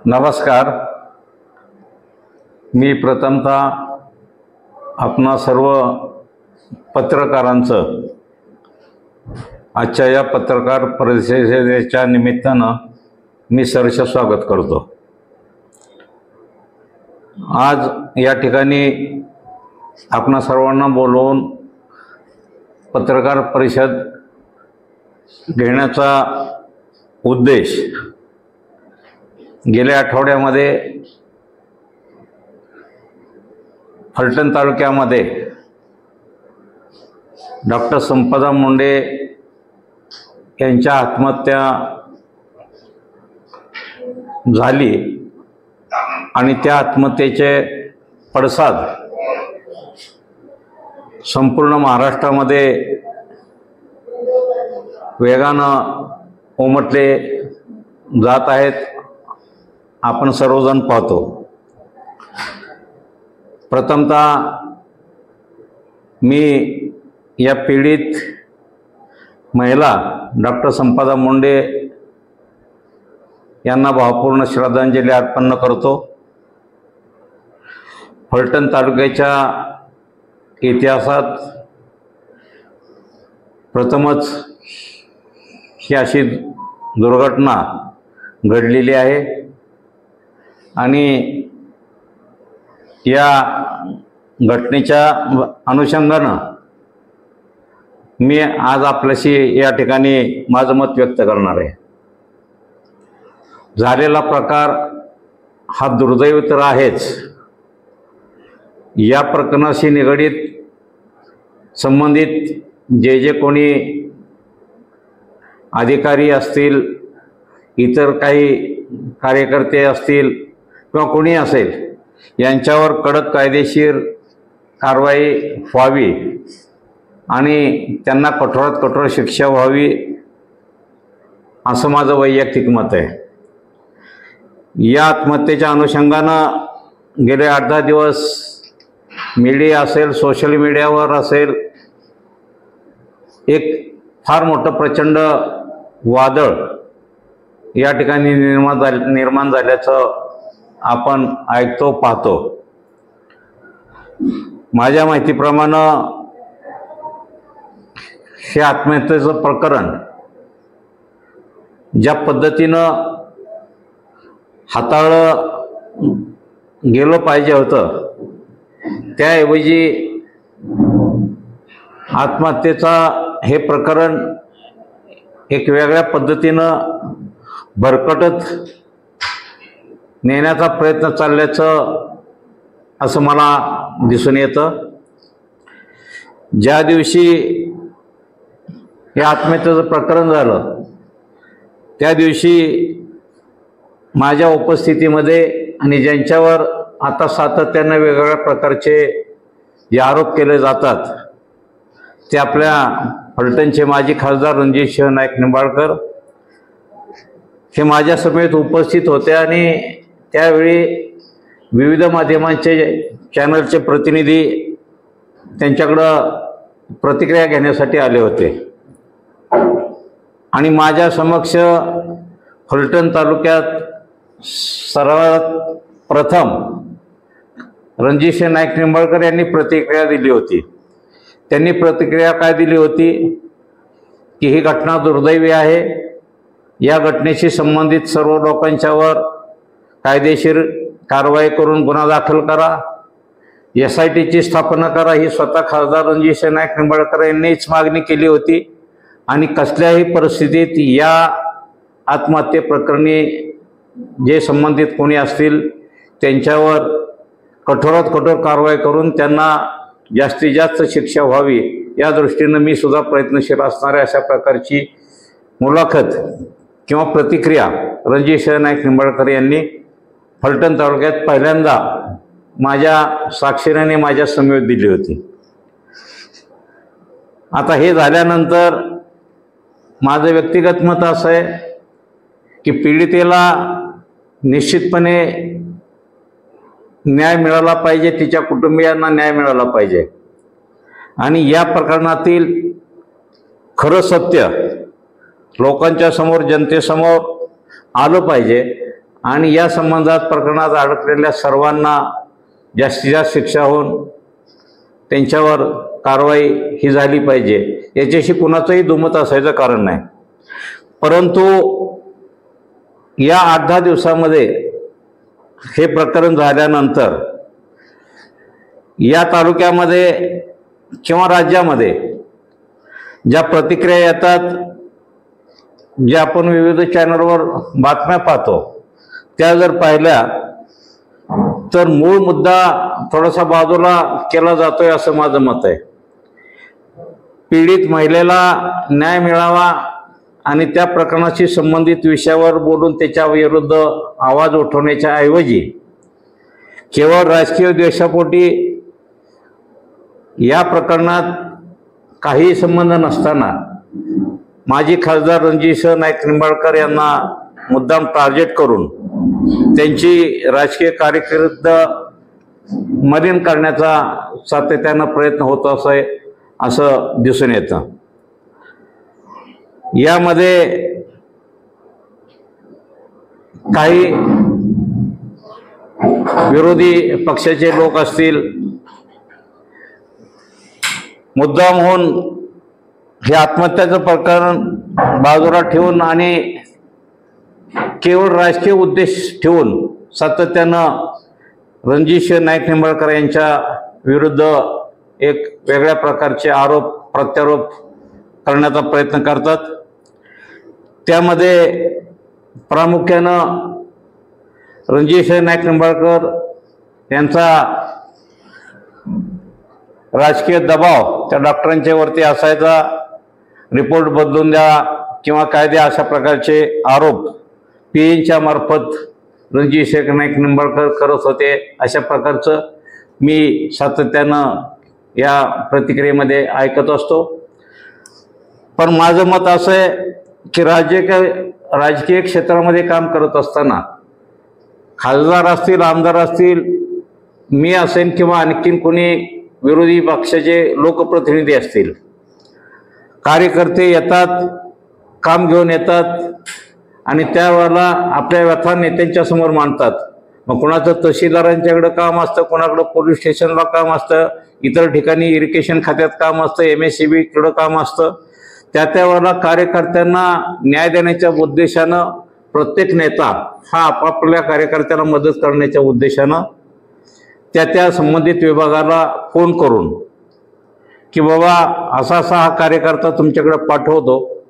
नमस्कार. मी प्रथमतः आपणा सर्व पत्रकारांचं आजच्या या पत्रकार परिषदेच्या निमित्तानं मी सहर्ष स्वागत करतो. आज या ठिकाणी आपणा सर्वांना बोलवून पत्रकार परिषद घेण्याचा उद्देश गेल्या आठवड्यामध्ये फलटण तालुक्यामध्ये डॉक्टर संपदा मुंडे यांच्या आत्महत्या झाली आणि त्या आत्महत्येचे पडसाद संपूर्ण महाराष्ट्रामध्ये वेगानं उमटले जात आहेत. आपण सर्वजण पाहतो. प्रथमतः मी या पीडित महिला डॉक्टर संपदा मुंडे यांना भावपूर्ण श्रद्धांजली अर्पण करतो. फलटण तालुक्याच्या इतिहासात प्रथमच ही अशी दुर्घटना घडलेली आहे आणि या घटनेच्या अनुषंगानं मी आज आपल्याशी या ठिकाणी माझं मत व्यक्त करणार आहे. झालेला प्रकार हा दुर्दैवी तर आहेच. या प्रकरणाशी निगडीत संबंधित जे कोणी अधिकारी असतील, इतर काही कार्यकर्ते असतील किंवा कोणी असेल, यांच्यावर कडक कायदेशीर कारवाई व्हावी आणि त्यांना कठोरात कठोर शिक्षा व्हावी असं माझं वैयक्तिक मत आहे. या आत्महत्येच्या अनुषंगानं गेले 8-10 दिवस मीडिया असेल, सोशल मीडियावर असेल, एक फार मोठं प्रचंड वादळ या ठिकाणी निर्माण झाल्याचं आपण ऐकतो, पाहतो. माझ्या माहितीप्रमाणे हे आत्महत्येचं प्रकरण ज्या पद्धतीनं हाताळलं गेलं पाहिजे होतं, त्याऐवजी आत्महत्येचा हे प्रकरण एक वेगळ्या पद्धतीनं भरकटत नेण्याचा प्रयत्न चालल्याचं असं मला दिसून येतं. ज्या दिवशी हे आत्महत्येचं प्रकरण झालं त्या दिवशी माझ्या उपस्थितीमध्ये आणि ज्यांच्यावर आता सातत्यानं वेगवेगळ्या प्रकारचे जे आरोप केले जातात ते आपल्या फलटणचे माजी खासदार रणजितसिंह नाईक निंबाळकर हे माझ्या समेत उपस्थित होते आणि त्यावेळी विविध माध्यमांचे चॅनलचे प्रतिनिधी त्यांच्याकडं प्रतिक्रिया घेण्यासाठी आले होते आणि माझ्या समक्ष फलटण तालुक्यात सर्वात प्रथम रणजितसिंह नाईक निंबाळकर यांनी प्रतिक्रिया दिली होती. त्यांनी प्रतिक्रिया काय दिली होती की ही घटना दुर्दैवी आहे. या घटनेशी संबंधित सर्व लोकांच्यावर कायदेशीर कारवाई करून गुन्हा दाखल करा, SITची स्थापना करा, ही स्वतः खासदार रणजितसिंह नाईक निंबाळकर यांनीच मागणी केली होती. आणि कसल्याही परिस्थितीत या आत्महत्ये प्रकरणी जे संबंधित कोणी असतील त्यांच्यावर कठोरात कठोर कारवाई करून त्यांना जास्तीत जास्त शिक्षा व्हावी या दृष्टीनं मी सुद्धा प्रयत्नशील असणाऱ्या अशा प्रकारची मुलाखत किंवा प्रतिक्रिया रणजितसिंह नाईक निंबाळकर यांनी फलटण तालुक्यात पहिल्यांदा माझ्या साक्षीने माझ्या समवेत दिली होती. आता हे झाल्यानंतर माझं व्यक्तिगत मत असं आहे की पीडितेला निश्चितपणे न्याय मिळाला पाहिजे, तिच्या कुटुंबियांना न्याय मिळाला पाहिजे आणि या प्रकरणातील खरं सत्य लोकांच्या समोर, जनतेसमोर आलं पाहिजे आणि या संबंधात प्रकरणात अडकलेल्या सर्वांना जास्तीत जास्त शिक्षा होऊन त्यांच्यावर कारवाई ही झाली पाहिजे, याच्याशी कुणाचंही दुमत असायचं कारण नाही. परंतु या 8-10 दिवसामध्ये हे प्रकरण झाल्यानंतर या तालुक्यामध्ये किंवा राज्यामध्ये ज्या प्रतिक्रिया येतात, ज्या आपण विविध चॅनलवर बातम्या पाहतो, त्या जर पाहिल्या तर मूळ मुद्दा थोडासा बाजूला केला जातोय असं माझं मत आहे. पीडित महिलेला न्याय मिळावा आणि त्या प्रकरणाशी संबंधित विषयावर बोलून त्याच्या विरुद्ध आवाज उठवण्याच्या ऐवजी केवळ राजकीय द्वेषापोटी या प्रकरणात काही संबंध नसताना माजी खासदार रणजितसिंह नाईक निंबाळकर यांना मुद्दाम टार्गेट करून त्यांची राजकीय कारकीर्द मलिन करण्याचा सातत्यानं प्रयत्न होत असं दिसून येतं. यामध्ये काही विरोधी पक्षाचे लोक असतील, मुद्दाम होऊन हे आत्महत्याचं प्रकरण बाजूला ठेवून आणि केवळ राजकीय उद्देश ठेवून सातत्यानं रणजितसिंह नाईक निंबाळकर यांच्या विरुद्ध एक वेगळ्या प्रकारचे आरोप प्रत्यारोप करण्याचा प्रयत्न करतात. त्यामध्ये प्रामुख्यानं रणजितसिंह नाईक निंबाळकर यांचा राजकीय दबाव त्या डॉक्टरांच्या वरती असायचा, रिपोर्ट बदलून द्या किंवा काय द्या अशा प्रकारचे आरोप पीएनच्या मार्फत रणजितसिंह नाईक निंबाळकर करत होते. अशा प्रकारचं मी सातत्यानं या प्रतिक्रियेमध्ये ऐकत असतो. पण माझं मत असं आहे की राजकीय क्षेत्रामध्ये काम करत असताना खासदार असतील, आमदार असतील, मी असेन किंवा आणखीन कोणी विरोधी पक्षाचे लोकप्रतिनिधी असतील, कार्यकर्ते येतात, काम घेऊन येतात आणि त्यावेळेला आपल्या व्यथा नेत्यांच्या समोर मांडतात. मग कोणाचं तहसीलदारांच्याकडे काम असतं, कोणाकडं पोलीस स्टेशनला काम असतं, इतर ठिकाणी इरिगेशन खात्यात काम असतं, MSCBकडं काम असतं. त्यावेळेला कार्यकर्त्यांना न्याय देण्याच्या उद्देशानं प्रत्येक नेता हा आपापल्या कार्यकर्त्यांना मदत करण्याच्या उद्देशानं त्या संबंधित विभागाला फोन करून की बाबा असा हा कार्यकर्ता तुमच्याकडे पाठवतो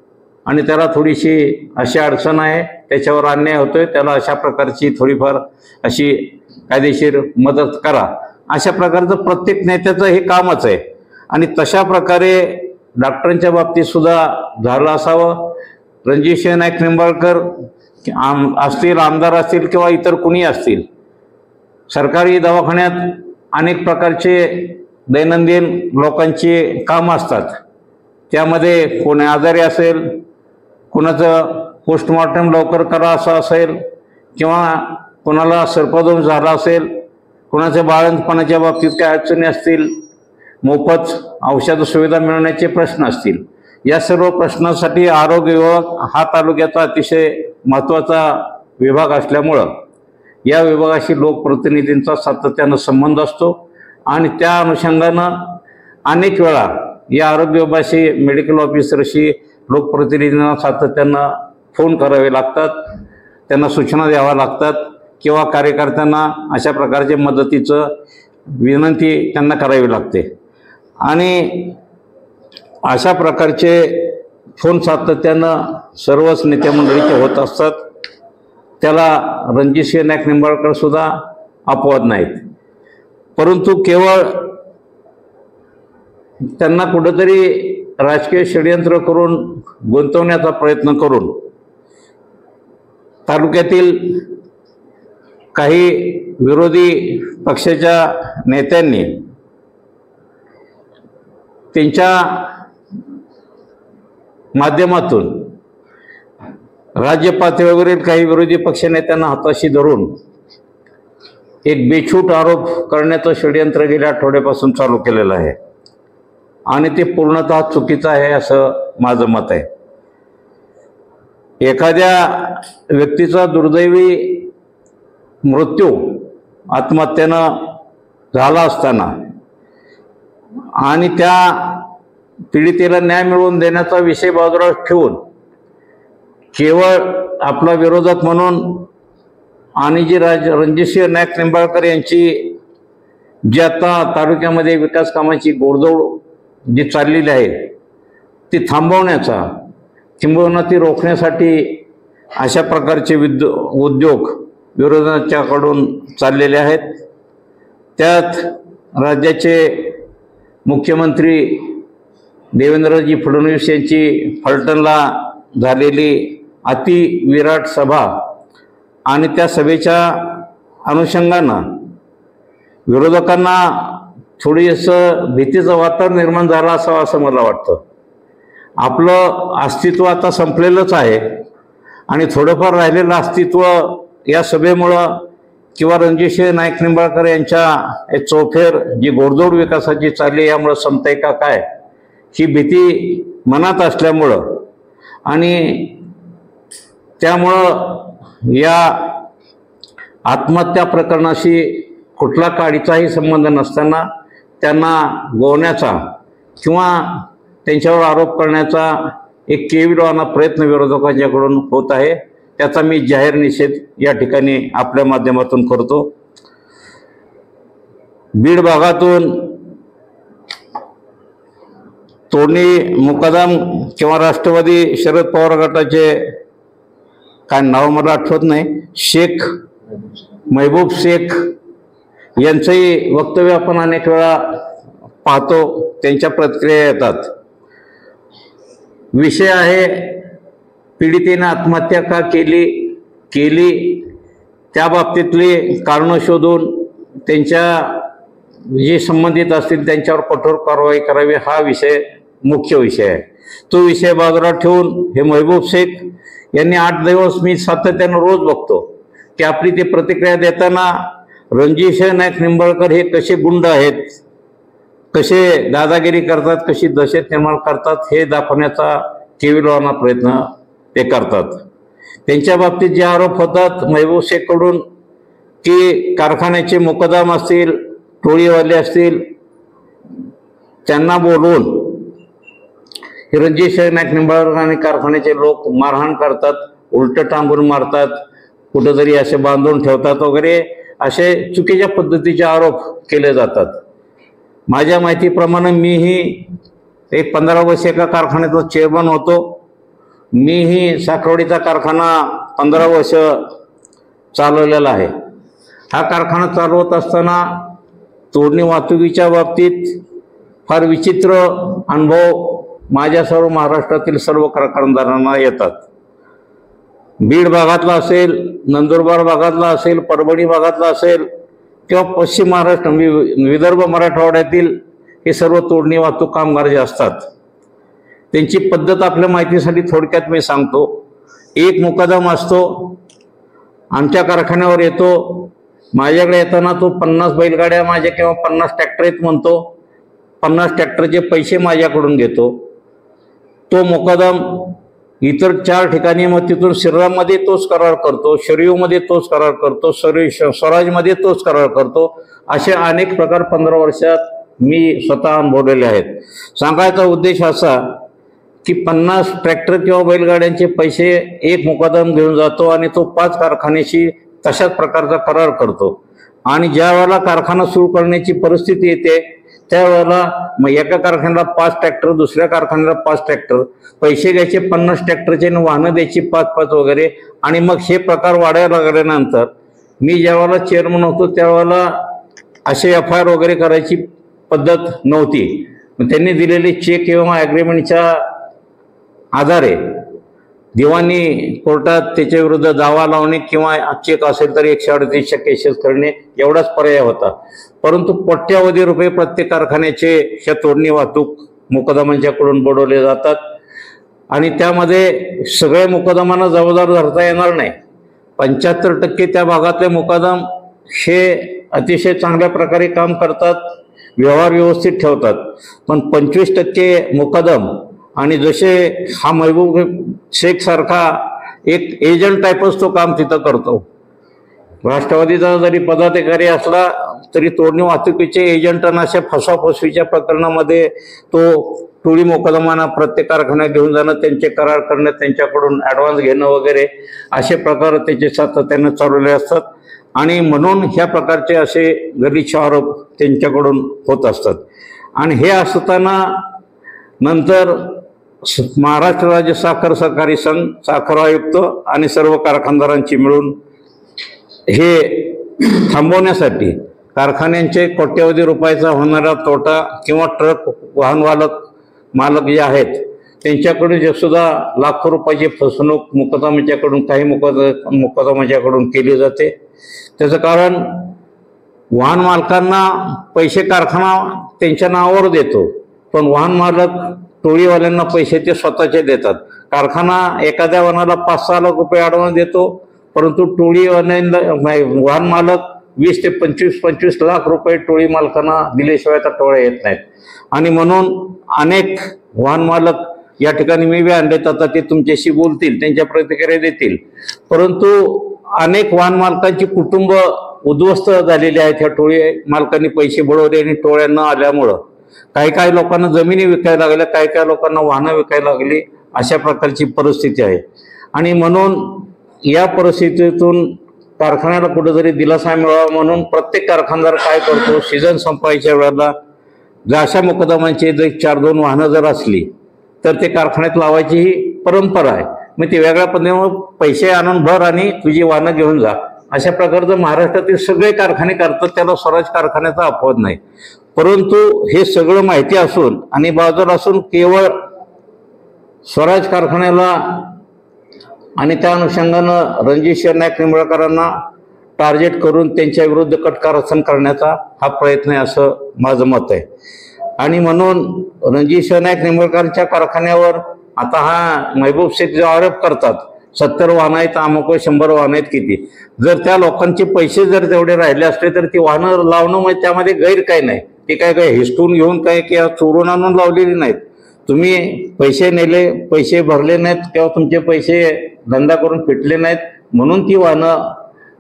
आणि त्याला थोडीशी अशी अडचण आहे, त्याच्यावर अन्याय होतोय, त्याला अशा प्रकारची थोडीफार अशी कायदेशीर मदत करा, अशा प्रकारचं प्रत्येक नेत्याचं हे कामच आहे. आणि तशा प्रकारे डॉक्टरांच्या बाबतीत सुद्धा झालं असावं. रणजितसिंह नाईक निंबाळकर असतील, आमदार असतील किंवा इतर कुणी असतील, सरकारी दवाखान्यात अनेक प्रकारचे दैनंदिन लोकांची कामं असतात. त्यामध्ये कोणी आजारी असेल, कोणाचं पोस्टमॉर्टम लवकर करा असं असेल, किंवा कोणाला सर्पदोष झाला असेल, कोणाच्या बाळंतपणाच्या बाबतीत काय अडचणी असतील, मोफत औषध सुविधा मिळण्याचे प्रश्न असतील, या सर्व प्रश्नांसाठी आरोग्य विभाग हा तालुक्याचा अतिशय महत्त्वाचा विभाग असल्यामुळं या विभागाशी लोकप्रतिनिधींचा सातत्यानं संबंध असतो. आणि त्या अनुषंगानं अनेक वेळा या आरोग्य विभागाशी, मेडिकल ऑफिसरशी लोकप्रतिनिधींना सातत्यानं फोन करावे लागतात, त्यांना सूचना द्याव्या लागतात किंवा कार्यकर्त्यांना अशा प्रकारच्या मदतीचं विनंती त्यांना करावी लागते. आणि अशा प्रकारचे फोन सातत्यानं सर्वच नेते मंडळीचे होत असतात. त्याला रणजितसिंह नाईक निंबाळकर सुद्धा अपवाद नाहीत. परंतु केवळ त्यांना कुठंतरी राजकीय षडयंत्र करून गुंतवण्याचा प्रयत्न करून तालुक्यातील काही विरोधी पक्षाच्या नेत्यांनी त्यांच्या माध्यमातून राज्य पातळीवरील काही विरोधी पक्षनेत्यांना हाताशी धरून एक बेछूट आरोप करण्याचं षडयंत्र गेल्या आठवड्यापासून चालू केलेलं आहे आणि ते पूर्णतः चुकीचं आहे असं माझं मत आहे. एखाद्या व्यक्तीचा दुर्दैवी मृत्यू आत्महत्येनं झाला असताना आणि त्या पीडितेला न्याय मिळवून देण्याचा विषय बाजूला ठेवून केवळ आपला विरोधक म्हणून आणि जी रणजितसिंह नाईक निंबाळकर यांची जी आता तालुक्यामध्ये विकास कामाची गोडदौड जी चाललेली आहे ती थांबवण्याचा किंबहुना ती रोखण्यासाठी अशा प्रकारचे उद्योग विरोधकांच्याकडून चाललेले आहेत। त्यात राज्याचे मुख्यमंत्री देवेंद्रजी फडणवीस यांची फलटणला झालेली अतिविराट सभा आणि त्या सभेच्या अनुषंगानं विरोधकांना थोडीसं भीतीचं वातावरण निर्माण झालं असावं असं मला वाटतं। आपलं अस्तित्व आता संपलेलंच आहे आणि थोडंफार राहिलेलं अस्तित्व या सभेमुळं किंवा रणजितसिंह नाईक निंबाळकर यांच्या चौफेर जी गोडदौड विकासाची चालली यामुळं संपतंय का काय ही भीती मनात असल्यामुळं आणि त्यामुळं या आत्महत्या प्रकरणाशी कुठला काडीचाही संबंध नसताना त्यांना गोवण्याचा किंवा त्यांच्यावर आरोप करण्याचा एक केविलवाणा प्रयत्न विरोधकांच्याकडून होत आहे। त्याचा मी जाहीर निषेध या ठिकाणी आपल्या माध्यमातून करतो। बीड भागातून तोडणी मुकादम किंवा राष्ट्रवादी शरद पवार गटाचे काय नाव मला आठवत नाही, महबूब शेख यांचंही वक्तव्य आपण अनेक वेळा पाहतो, त्यांच्या प्रतिक्रिया येतात। विषय आहे पीडितेने आत्महत्या का केली त्या बाबतीतली कारणं शोधून त्यांच्या जे संबंधित असतील त्यांच्यावर कठोर कारवाई करावी हा विषय मुख्य विषय आहे। तो विषय बाजूला ठेवून हे महबूब शेख यांनी 8 दिवस मी सातत्यानं रोज बघतो की आपली ते प्रतिक्रिया देताना रणजितसिंह नाईक निंबाळकर हे कसे गुंड आहेत, कसे दादागिरी करतात, कशी दहशत निर्माण करतात हे दाखवण्याचा केविलवाणा प्रयत्न ते करतात। त्यांच्या बाबतीत जे आरोप होतात महबूब शेखकडून की कारखान्याचे मुकदम असतील, टोळीवाले असतील, त्यांना बोलवून रणजितसिंह नाईक निंबाळकर आणि कारखान्याचे लोक मारहाण करतात, उलट टांगून मारतात, कुठेतरी असे बांधून ठेवतात वगैरे असे चुकीच्या पद्धतीचे आरोप केले जातात। माझ्या माहितीप्रमाणे मीही एक 15 वर्ष एका कारखान्याचा चेअरमन होतो। मीही साखरवाडीचा कारखाना 15 वर्ष चालवलेला आहे। हा कारखाना चालवत असताना तोडणी वाहतुकीच्या बाबतीत फार विचित्र अनुभव माझ्या सर्व महाराष्ट्रातील सर्व कारखानदारांना येतात। बीड भागातला असेल, नंदुरबार भागातला असेल, परभणी भागातला असेल किंवा पश्चिम महाराष्ट्र विदर्भ मराठवाड्यातील हे सर्व तोडणी वाहतूक कामगार जे असतात त्यांची पद्धत आपल्या माहितीसाठी थोडक्यात मी सांगतो। एक मुकदम असतो, आमच्या कारखान्यावर येतो, माझ्याकडे येताना तो 50 बैलगाड्या माझ्या किंवा 50 ट्रॅक्टर आहेत म्हणतो, 50 ट्रॅक्टरचे पैसे माझ्याकडून घेतो। तो मुकदम इतर 4 ठिकाणी मग तिथून श्रीराममध्ये तोच करार करतो, शरीवमध्ये तोच करार करतो, स्वराजमध्ये तोच करार करतो। असे अनेक प्रकार 15 वर्षात मी स्वतः अनुभवलेले आहेत। सांगायचा उद्देश असा की 50 ट्रॅक्टर किंवा बैलगाड्यांचे पैसे एक मुकदम घेऊन जातो आणि तो 5 कारखान्याशी तशाच प्रकारचा करार करतो आणि ज्या वेळेला कारखाना सुरू करण्याची परिस्थिती येते त्यावेळेला मग एका कारखान्याला 5 ट्रॅक्टर, दुसऱ्या कारखान्याला 5 ट्रॅक्टर, पैसे घ्यायचे 50 ट्रॅक्टरचे, वाहनं द्यायची 5-5 वगैरे आणि मग हे प्रकार वाढायला लागल्यानंतर मी ज्यावेळेला चेअरमन होतो त्यावेळेला असे FIR वगैरे करायची पद्धत नव्हती। त्यांनी दिलेले चेक किंवा ॲग्रीमेंटच्या आधारे दिवाणी कोर्टात त्याच्या विरुद्ध दावा लावणे किंवा चेक असेल तर 138च्या केसेस करणे एवढाच पर्याय होता। परंतु कोट्यावधी रुपये प्रत्येक कारखान्याचे ह्या तोडणी वाहतूक मुकदमांच्याकडून बुडवले जातात आणि त्यामध्ये सगळे मुकदमांना जबाबदार धरता येणार नाही। 75% त्या भागातले मुकदम हे अतिशय चांगल्या प्रकारे काम करतात, व्यवहार व्यवस्थित ठेवतात, पण 25% मुकदम आणि जसे हा महबूब शेख सारखा एक एजंट टाईपच तो काम तिथं करतो. राष्ट्रवादीचा जरी पदाधिकारी असला तरी तोडणी वाहतुकीचे एजंट अशा फसवाफसवीच्या प्रकरणामध्ये तो टोळी मोकदमाना प्रत्येक कारखान्यात घेऊन जाणं, त्यांचे करार करणं, त्यांच्याकडून ॲडव्हान्स घेणं वगैरे असे प्रकार त्याचे सातत्यानं चालवले असतात. आणि म्हणून ह्या प्रकारचे असे गलिच्छ आरोप त्यांच्याकडून होत असतात. आणि हे असताना नंतर महाराष्ट्र राज्य साखर सहकारी संघ, साखर आयुक्त आणि सर्व कारखानदारांची मिळून हे थांबवण्यासाठी कारखान्यांचे कोट्यवधी रुपयाचा होणारा तोटा किंवा ट्रक वाहन मालक जे आहेत त्यांच्याकडून जे सुद्धा लाखो रुपयाची फसवणूक मुकदमाच्याकडून काही मुकदमाच्याकडून केली जाते. त्याचं कारण वाहन मालकांना पैसे कारखाना त्यांच्या नावावर देतो, पण वाहन मालक टोळीवाल्यांना पैसे ते स्वतःचे देतात. कारखाना एखाद्या वाहनाला 5-6 लाख रुपये ॲडव्हान्स देतो, परंतु टोळीवाल्यांना वाहन मालक 20 ते 25 लाख रुपये टोळी मालकांना दिल्याशिवाय त्या टोळ्या येत नाहीत. आणि म्हणून अनेक वाहन मालक या ठिकाणी मी बी आणले, आता ते तुमच्याशी बोलतील, त्यांच्या प्रतिक्रिया देतील. परंतु अनेक वाहन मालकांची कुटुंब उद्ध्वस्त झालेली आहेत. ह्या टोळी मालकांनी पैसे बुडवले आणि टोळ्यांना आल्यामुळं काही लोकांना जमिनी विकायला लागल्या, काही लोकांना वाहनं विकायला लागली. अशा प्रकारची परिस्थिती आहे. आणि म्हणून या परिस्थितीतून कारखान्याला कुठेतरी दिलासा मिळावा म्हणून प्रत्येक कारखानदार काय करतो, सीझन संपायच्या वेळेला जर अशा मुकदमांची जर 4-2 वाहनं जर असली तर ते कारखान्यात लावायची ही परंपरा आहे. मग ते वेगळ्या पद्धतीने पैसे आणून भर आणि तुझी वाहनं घेऊन जा, अशा प्रकारचं महाराष्ट्रातील सगळे कारखाने करतात. त्याला स्वराज कारखान्याचा अपवाद नाही. परंतु हे सगळं माहिती असून आणि बाजूला असून केवळ स्वराज कारखान्याला आणि त्या अनुषंगानं रणजित नाईक निंबाळकरांना टार्गेट करून त्यांच्या विरुद्ध कट कारस्थान करण्याचा हा प्रयत्न आहे असं माझं मत आहे. आणि म्हणून रणजित नाईक निंबाळकरांच्या कारखान्यावर आता हा महबूब शेख जो आरोप करतात 70 वाहनं आहेत, अमुक 100 वाहनं आहेत किती, जर त्या लोकांचे पैसे जर तेवढे राहिले असले तर ती वाहनं लावणं म्हणजे त्यामध्ये गैर काही नाही. ती काय हिसकून घेऊन काय किंवा चोरून आणून लावलेली नाहीत. तुम्ही पैसे नेले, पैसे भरले नाहीत किंवा तुमचे पैसे धंदा करून फिटले नाहीत म्हणून ती वाहनं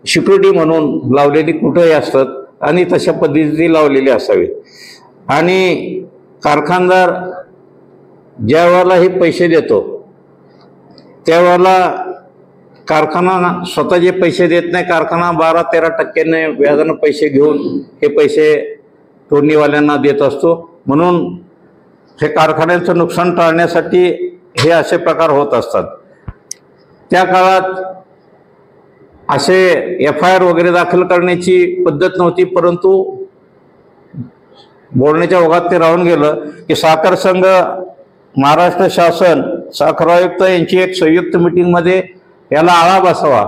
सिक्युरिटी म्हणून लावलेली कुठेही असतात आणि तशा पद्धतीने लावलेली असावी. आणि कारखानदार ज्या वेळेला हे पैसे देतो त्यावेळेला कारखाना स्वतः जे पैसे देत नाही, कारखाना 12-13% व्याजानं पैसे घेऊन हे पैसे तोडणीवाल्यांना देत असतो. म्हणून हे कारखान्यांचं नुकसान टाळण्यासाठी हे असे प्रकार होत असतात. त्या काळात असे FIR वगैरे दाखल करण्याची पद्धत नव्हती, परंतु बोलण्याच्या ओघात ते राहून गेलं की साखर संघ, महाराष्ट्र शासन, साखर आयुक्त यांची एक संयुक्त मीटिंगमध्ये याला आळा बसावा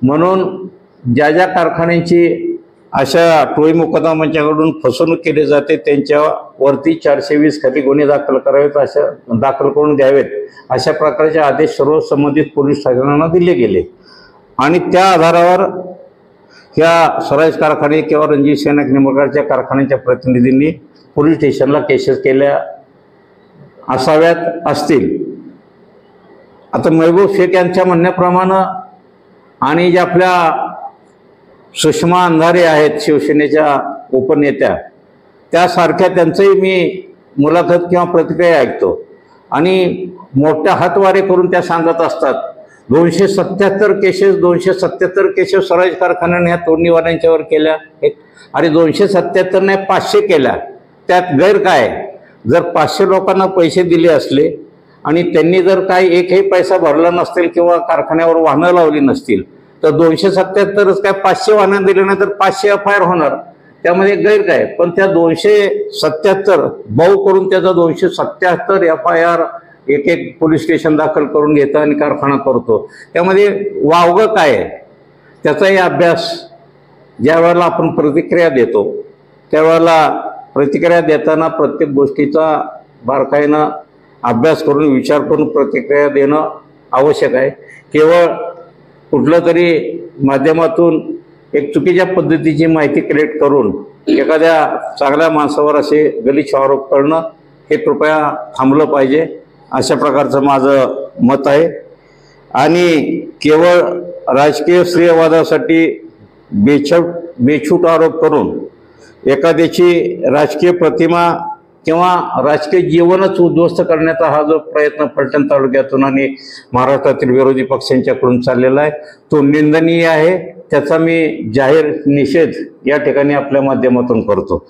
म्हणून ज्या ज्या कारखान्यांची अशा टोळी मुकदमांच्याकडून फसवणूक केली जाते त्यांच्यावरती 420 खाली गुन्हे दाखल करावेत, अशा दाखल करून द्यावेत, अशा प्रकारचे आदेश सर्व संबंधित पोलीस ठाण्यांना दिले गेले. आणि त्या आधारावर ह्या स्वराज कारखाने किंवा रणजित नाईक निंबाळकरच्या कारखान्याच्या प्रतिनिधींनी पोलीस स्टेशनला केसेस केल्या असाव्यात असतील. आता महबूब शेख यांच्या म्हणण्याप्रमाणे आणि ज्या आपल्या सुषमा अंधारे आहेत शिवसेनेच्या उपनेत्या, त्यासारख्या त्यांचंही मी मुलाखत किंवा प्रतिक्रिया ऐकतो आणि मोठ्या हातवारे करून त्या सांगत असतात 277 केसेस स्वराज कारखान्याने ह्या तोडणीवाल्यांच्यावर केल्या. अरे 277 नाही 500 केल्या, त्यात गैर काय? जर 500 लोकांना पैसे दिले असले आणि त्यांनी जर काही एकही पैसा भरला नसतील किंवा कारखान्यावर वाहनं लावली नसतील तर 277च काय 500 वाहनं दिले नाही तर 500 FIR होणार, त्यामध्ये गैर काय? पण त्या 277 भाऊ करून त्याचा 277 FIR एक पोलीस स्टेशन दाखल करून घेतं आणि कारखाना करतो. त्यामध्ये वावगं काय आहे त्याचाही अभ्यास ज्या वेळेला आपण प्रतिक्रिया देतो त्यावेळेला प्रतिक्रिया देताना प्रत्येक गोष्टीचा बारकाईनं अभ्यास करून विचार करून प्रतिक्रिया देणं आवश्यक आहे. केवळ कुठलं तरी माध्यमातून एक चुकीच्या पद्धतीची माहिती क्रिएट करून एखाद्या चांगल्या माणसावर असे गलिच्छ आरोप करणं हे कृपया थांबलं पाहिजे, अशा प्रकारचं माझं मत आहे. आणि केवळ राजकीय श्रेयवादासाठी बेछूट आरोप करून एखाद्याची राजकीय प्रतिमा किंवा राजकीय जीवनच उद्ध्वस्त करण्याचा हा जो प्रयत्न फलटण तालुक्यातून आणि महाराष्ट्रातील विरोधी पक्षांच्याकडून चाललेला आहे तो निंदनीय आहे. त्याचा मी जाहीर निषेध या ठिकाणी आपल्या माध्यमातून करतो.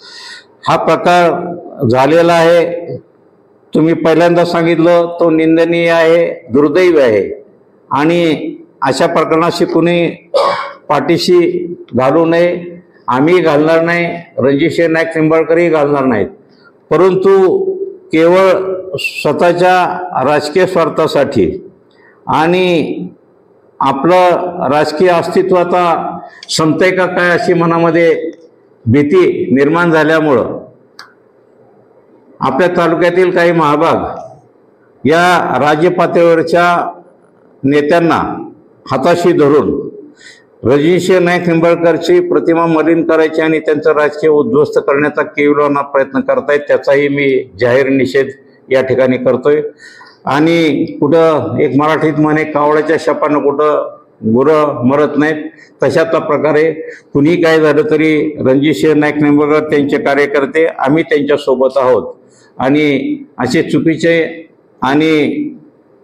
हा प्रकार झालेला आहे, तुम्ही पहिल्यांदा सांगितलं, तो निंदनीय आहे, दुर्दैवी आहे आणि अशा प्रकरणाशी कुणी पाठीशी घालू नये. आम्ही घालणार नाही, रणजित नाईक निंबाळकरही घालणार नाहीत. परंतु केवळ स्वतःच्या राजकीय स्वार्थासाठी आणि आपलं राजकीय अस्तित्व आता संपतंय का काय अशी मनामध्ये भीती निर्माण झाल्यामुळं आपल्या तालुक्यातील काही महाभाग या राज्य पातळीवरच्या नेत्यांना हाताशी धरून रणजित नाईक निंबाळकरची प्रतिमा मलिन करायची आणि त्यांचं राजकीय उद्ध्वस्त करण्याचा केविलवाना प्रयत्न करतायत. त्याचाही मी जाहीर निषेध या ठिकाणी करतोय. आणि कुठं एक मराठीत म्हणे, कावळ्याच्या शापानं कुठं गुरं मरत नाहीत, तशाच प्रकारे कुणी काय झालं तरी रणजित नाईक निंबाळकर त्यांचे कार्यकर्ते, आम्ही त्यांच्यासोबत आहोत. आणि असे चुकीचे आणि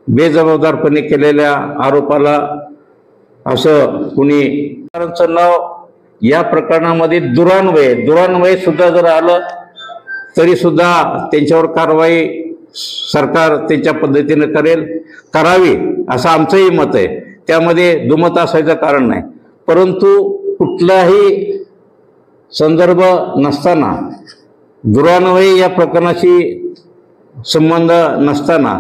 बेजबाबदारपणे केलेल्या आरोपाला असं कुणी नाव या प्रकरणामध्ये दुरान्वये सुद्धा जर आलं तरी सुद्धा त्यांच्यावर कारवाई सरकार त्यांच्या पद्धतीने करावी असं आमचंही मत आहे. त्यामध्ये दुमत असायचं कारण नाही. परंतु कुठलाही संदर्भ नसताना, दुरान्वये या प्रकरणाशी संबंध नसताना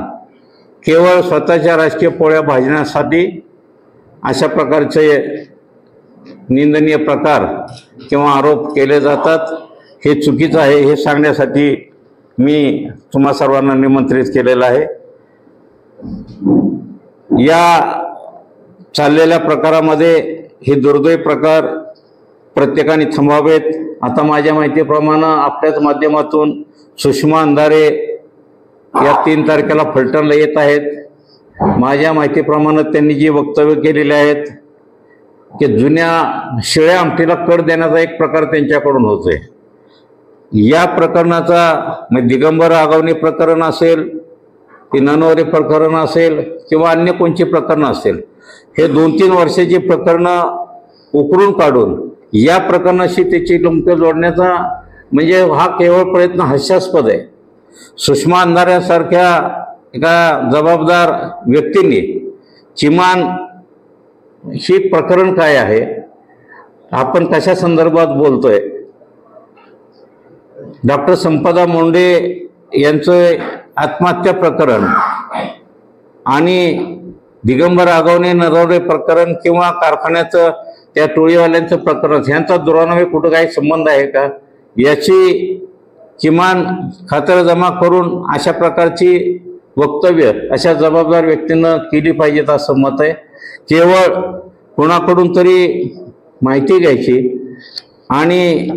केवळ स्वतःच्या राजकीय पोळ्या भाजण्यासाठी अशा प्रकारचे निंदनीय प्रकार किंवा आरोप केले जातात. हे चुकीचं आहे हे सांगण्यासाठी मी तुम्हा सर्वांना निमंत्रित केलेलं आहे. या चाललेल्या प्रकारामध्ये हे दुर्दैवी प्रकार प्रत्येकाने थांबावेत. आता माझ्या माहितीप्रमाणे आपल्याच माध्यमातून सुषमा अंधारे या 3 तारखेला फलटणला येत आहेत. माझ्या माहितीप्रमाणे त्यांनी जी वक्तव्य केलेली आहेत की जुन्या शिळ्या आमटीला कड देण्याचा एक प्रकार त्यांच्याकडून होतोय. या प्रकरणाचा दिगंबर आगवणे प्रकरण असेल की ननवरे प्रकरण असेल किंवा अन्य कोणची प्रकरणं असेल, हे 2-3 वर्षाची प्रकरणं उकरून काढून या प्रकरणाशी त्याची लंक जोडण्याचा म्हणजे हा केवळ प्रयत्न हास्यास्पद आहे. सुषमा अंधाऱ्यासारख्या एका जबाबदार व्यक्तींनी किमान ही प्रकरण काय आहे, आपण कशा संदर्भात बोलतोय, डॉक्टर संपदा मुंडे यांचं आत्महत्या प्रकरण आणि दिगंबर आगवणे नरवरे प्रकरण किंवा कारखान्याचं त्या टोळीवाल्यांचं प्रकरण, ह्यांचा दुरान्वये कुठं काही संबंध आहे का, याची किमान खातरजमा करून अशा प्रकारची वक्तव्य अशा जबाबदार व्यक्तींना केली पाहिजेत असं मत आहे. केवळ कोणाकडून तरी माहिती घ्यायची आणि